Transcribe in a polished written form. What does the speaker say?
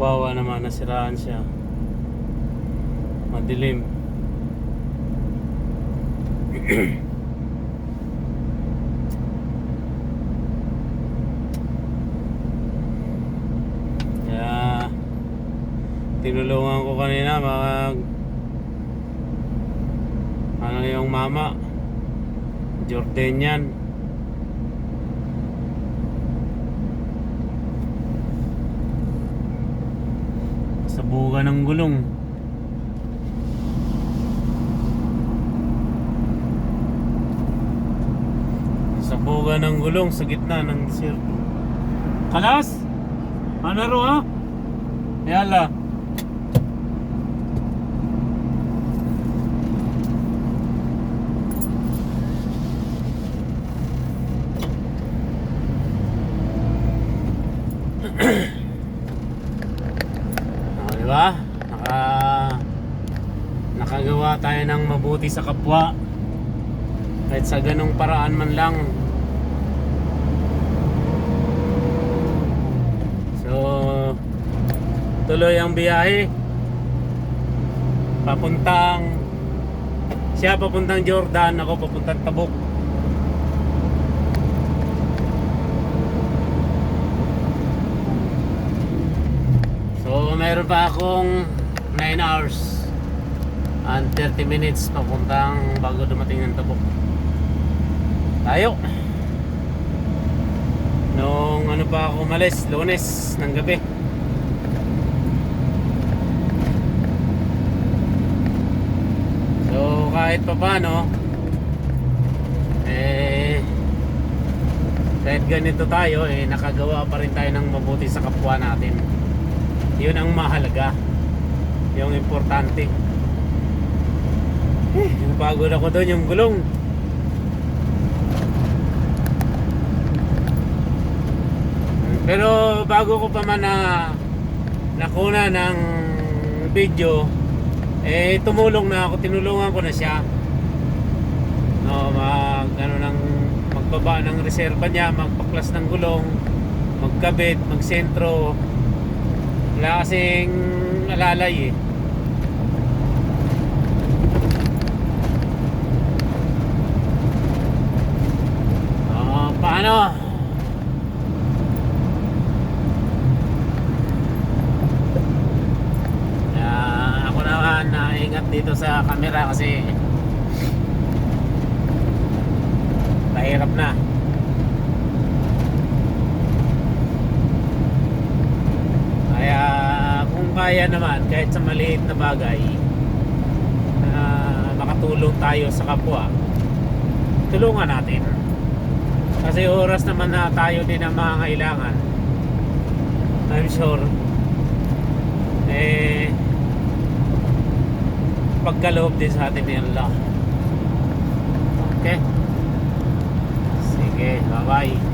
Wawa naman, nasiraan siya. Madilim. Kaya tinulungan ko kanina ano yung mama Jordanian. Sabugan ng gulong. Sabugan ng gulong sa gitna ng desierto. Kalas? Ano ro ha? Yala. Diba? Nakagawa tayo ng mabuti sa kapwa. Kahit sa ganong paraan man lang. So, tuloy ang biyahe. Siya papuntang Jordan, ako papuntang Tabuk. So, mayroon pa akong 9 hours and 30 minutes papuntang bago dumating ng Tabuk. Tayo. Nung ano pa ako umalis, Lunes ng gabi. So, kahit pa paano, kahit ganito tayo, nakagawa pa rin tayo ng mabuti sa kapwa natin. Yun ang mahalaga, yung importante. Napagod ako doon, yung gulong. Pero bago ko pa man nakuna ng video, tumulong na ako, tinulungan ko na siya. Magbaba ng reserva niya, magpaklas ng gulong, magkabit, magsentro. Wala kasing alalay paano? Ako naman naingat dito sa camera kasi mahirap na. Kaya kung kaya naman, kahit sa maliit na bagay, makatulong tayo sa kapwa, tulungan natin. Kasi oras naman na tayo din ang mga kailangan. I'm sure pagkaloob din sa atin ni Allah. Okay? Sige, bye bye.